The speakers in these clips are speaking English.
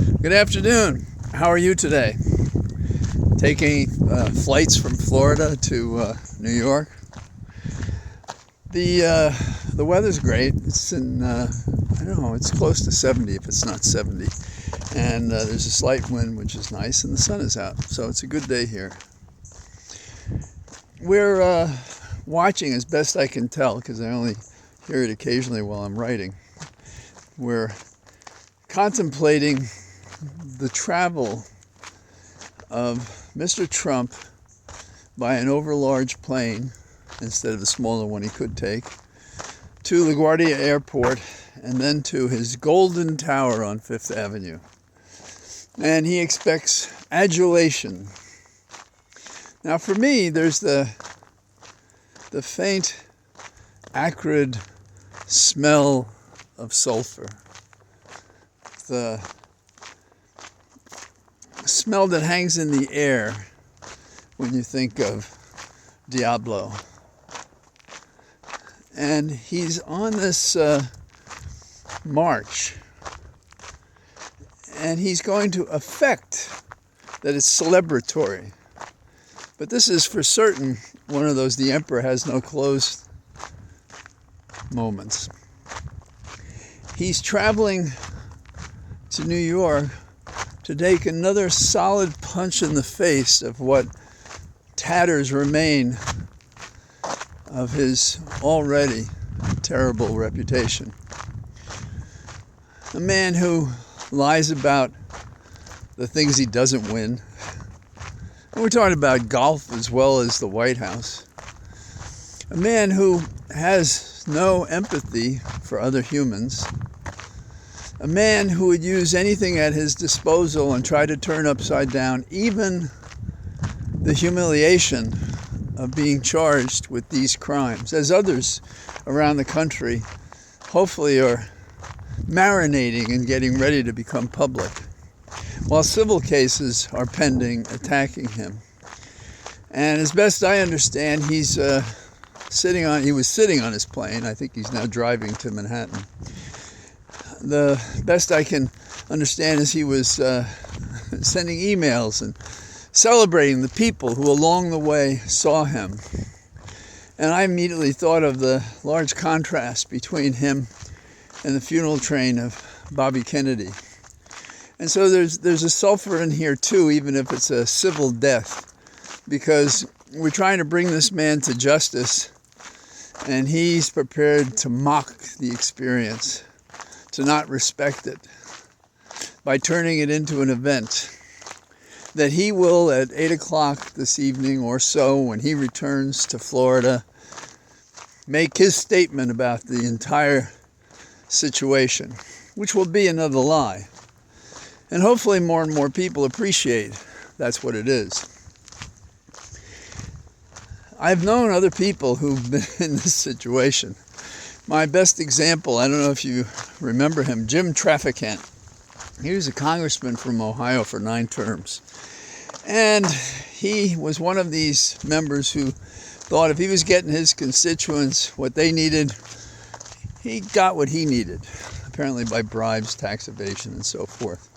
Good afternoon. How are you today? Taking flights from Florida to New York. The weather's great. It's in I don't know. It's close to 70 if it's not 70, and there's a slight wind, which is nice, and the sun is out. So it's a good day here. We're watching, as best I can tell, because I only hear it occasionally while I'm writing. We're contemplating the travel of Mr. Trump by an overlarge plane instead of the smaller one he could take to LaGuardia Airport and then to his Golden Tower on Fifth Avenue. And he expects adulation. Now for me, there's the faint, acrid smell of sulfur. The smell that hangs in the air when you think of Diablo. And he's on this march, and he's going to affect that it's celebratory. But this is for certain one of those the emperor has no clothes moments. He's traveling to New York to take another solid punch in the face of what tatters remain of his already terrible reputation. A man who lies about the things he doesn't win. And we're talking about golf as well as the White House. A man who has no empathy for other humans. A man who would use anything at his disposal and try to turn upside down even the humiliation of being charged with these crimes, as others around the country hopefully are marinating and getting ready to become public, while civil cases are pending attacking him. And as best I understand, he was sitting on his plane. I think he's now driving to Manhattan. The best I can understand is he was sending emails and celebrating the people who along the way saw him. And I immediately thought of the large contrast between him and the funeral train of Bobby Kennedy. And so there's a sulfur in here too, even if it's a civil death, because we're trying to bring this man to justice, and he's prepared to mock the experience, to not respect it, by turning it into an event that he will, at 8 o'clock this evening or so, when he returns to Florida, make his statement about the entire situation, which will be another lie. And hopefully more and more people appreciate that's what it is. I've known other people who've been in this situation. My best example, I don't know if you remember him, Jim Traficant. He was a congressman from Ohio for 9 terms. And he was one of these members who thought if he was getting his constituents what they needed, he got what he needed, apparently by bribes, tax evasion, and so forth.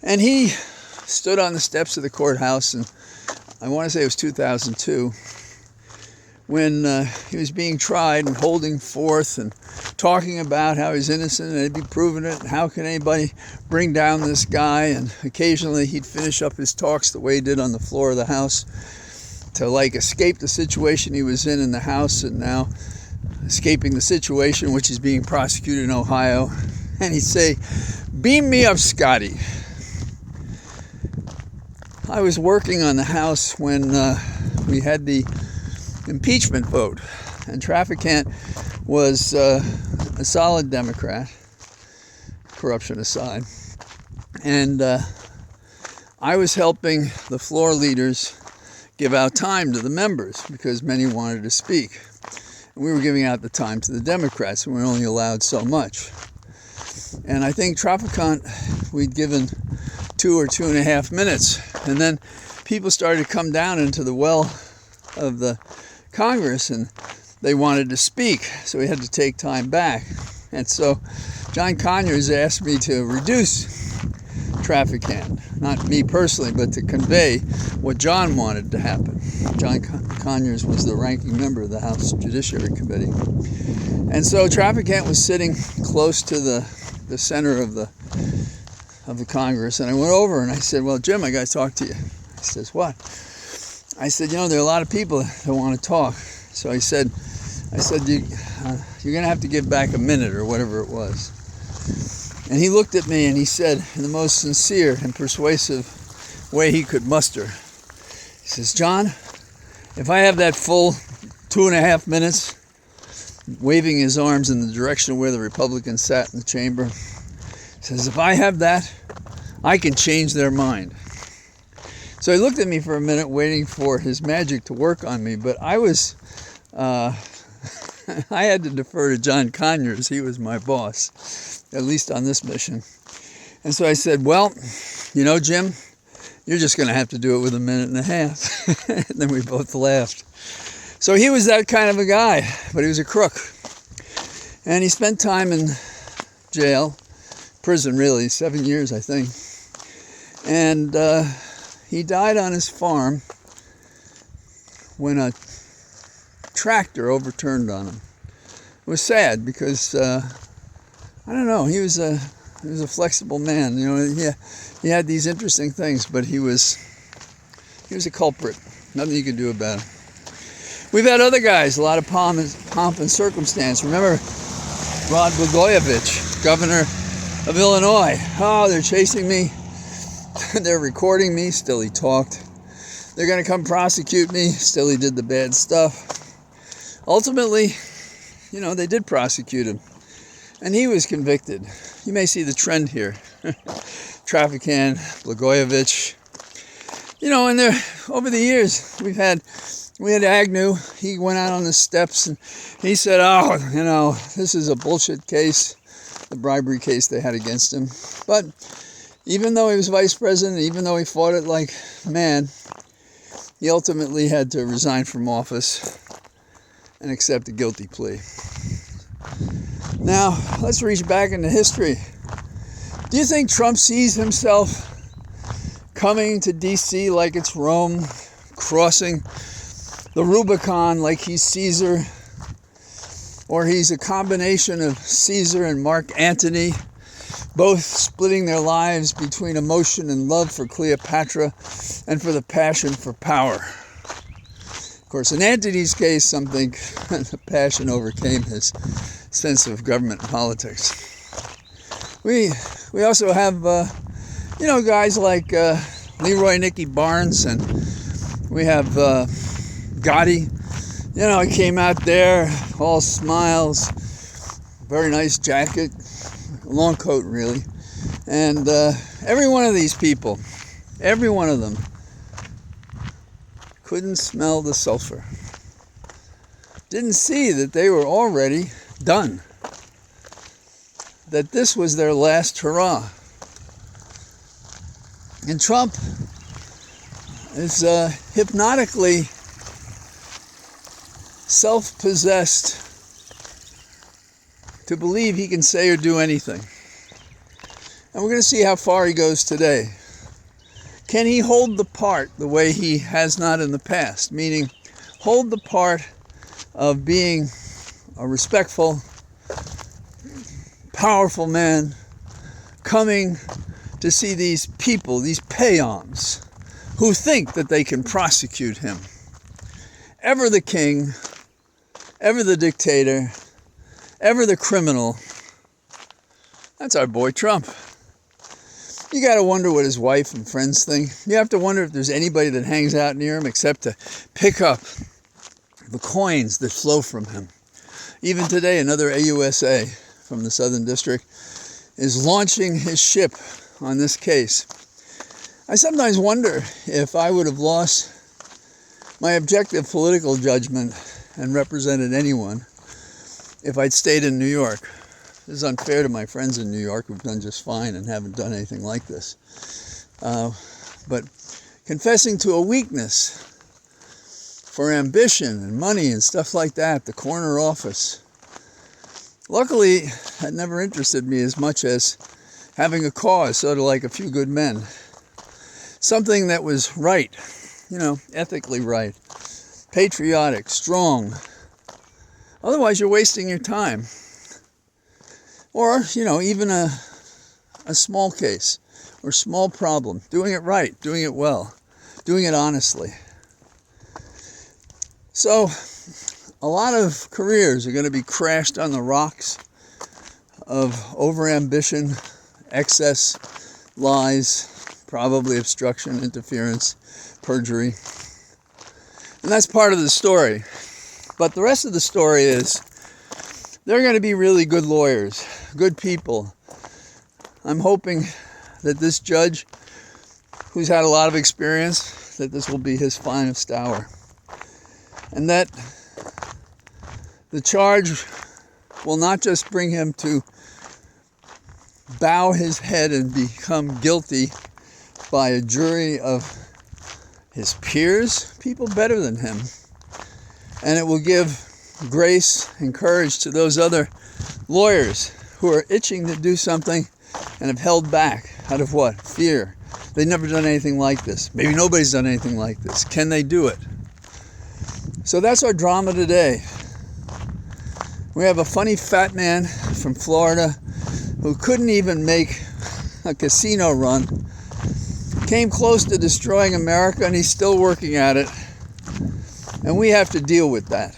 And he stood on the steps of the courthouse, and I want to say it was 2002, when he was being tried and holding forth and talking about how he's innocent and he'd be proving it, and how can anybody bring down this guy. And occasionally he'd finish up his talks the way he did on the floor of the House to escape the situation he was in the House, and now escaping the situation which is being prosecuted in Ohio. And he'd say, "Beam me up, Scotty." I was working on the House when we had the impeachment vote, and Traficant was a solid Democrat, corruption aside, and I was helping the floor leaders give out time to the members because many wanted to speak, and we were giving out the time to the Democrats, and we were only allowed so much. And I think Traficant, we'd given 2 or 2.5 minutes, and then people started to come down into the well of the Congress, and they wanted to speak, so we had to take time back. And so John Conyers asked me to reduce Traficant. Not me personally, but to convey what John wanted to happen. John Conyers was the ranking member of the House Judiciary Committee. And so Traficant was sitting close to the center of the Congress, and I went over and I said, well, Jim, I got to talk to you. He says, what? I said, you know, there are a lot of people that want to talk. So I said, you're going to have to give back a minute or whatever it was. And he looked at me and he said, in the most sincere and persuasive way he could muster, he says, John, if I have that full 2.5 minutes, waving his arms in the direction of where the Republicans sat in the chamber, he says, if I have that, I can change their mind. So he looked at me for a minute, waiting for his magic to work on me, but I was, I had to defer to John Conyers. He was my boss, at least on this mission. And so I said, well, you know, Jim, you're just going to have to do it with 1.5 minutes. And then we both laughed. So he was that kind of a guy, but he was a crook. And he spent time in jail, prison really, 7 years, I think. And he died on his farm when a tractor overturned on him. It was sad because I don't know. He was a flexible man. You know, he had these interesting things, but he was a culprit. Nothing you could do about it. We've had other guys, a lot of pomp and circumstance. Remember Rod Blagojevich, governor of Illinois. Oh, they're chasing me. They're recording me. Still he talked. They're going to come prosecute me. Still he did the bad stuff. Ultimately, you know, they did prosecute him. And he was convicted. You may see the trend here. Traficant, Blagojevich. You know, and there, over the years, we had Agnew. He went out on the steps and he said, oh, you know, this is a bullshit case, the bribery case they had against him. But even though he was vice president, even though he fought it like man, he ultimately had to resign from office and accept a guilty plea. Now, let's reach back into history. Do you think Trump sees himself coming to D.C. like it's Rome, crossing the Rubicon like he's Caesar, or he's a combination of Caesar and Mark Antony, both splitting their lives between emotion and love for Cleopatra and for the passion for power? Of course, in Antony's case, something, the passion overcame his sense of government and politics. We also have, you know, guys like Leroy Nicky Barnes, and we have Gotti. You know, he came out there, all smiles, very nice jacket, long coat really. And every one of these people, every one of them, couldn't smell the sulfur. Didn't see that they were already done. That this was their last hurrah. And Trump is hypnotically self-possessed to believe he can say or do anything. And we're going to see how far he goes today. Can he hold the part the way he has not in the past? Meaning, hold the part of being a respectful, powerful man coming to see these people, these peons, who think that they can prosecute him. Ever the king, ever the dictator, ever the criminal. That's our boy Trump. You got to wonder what his wife and friends think. You have to wonder if there's anybody that hangs out near him except to pick up the coins that flow from him. Even today, another AUSA from the Southern District is launching his ship on this case. I sometimes wonder if I would have lost my objective political judgment and represented anyone if I'd stayed in New York. This is unfair to my friends in New York who've done just fine and haven't done anything like this. But confessing to a weakness for ambition and money and stuff like that, the corner office. Luckily, that never interested me as much as having a cause, sort of like A Few Good Men. Something that was right, ethically right, patriotic, strong. Otherwise, you're wasting your time. Or, even a small case or small problem. Doing it right, doing it well, doing it honestly. So, a lot of careers are going to be crashed on the rocks of overambition, excess, lies, probably obstruction, interference, perjury. And that's part of the story. But the rest of the story is they're going to be really good lawyers, good people. I'm hoping that this judge, who's had a lot of experience, that this will be his finest hour. And that the charge will not just bring him to bow his head and become guilty by a jury of his peers, people better than him. And it will give grace and courage to those other lawyers who are itching to do something and have held back out of what? Fear. They've never done anything like this. Maybe nobody's done anything like this. Can they do it? So that's our drama today. We have a funny fat man from Florida who couldn't even make a casino run. Came close to destroying America, and he's still working at it. And we have to deal with that.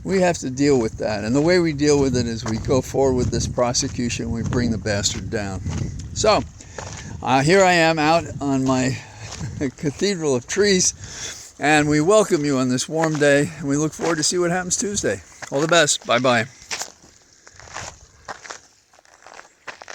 We have to deal with that. And the way we deal with it is we go forward with this prosecution. We bring the bastard down. So, here I am out on my cathedral of trees. And we welcome you on this warm day. And we look forward to see what happens Tuesday. All the best. Bye-bye.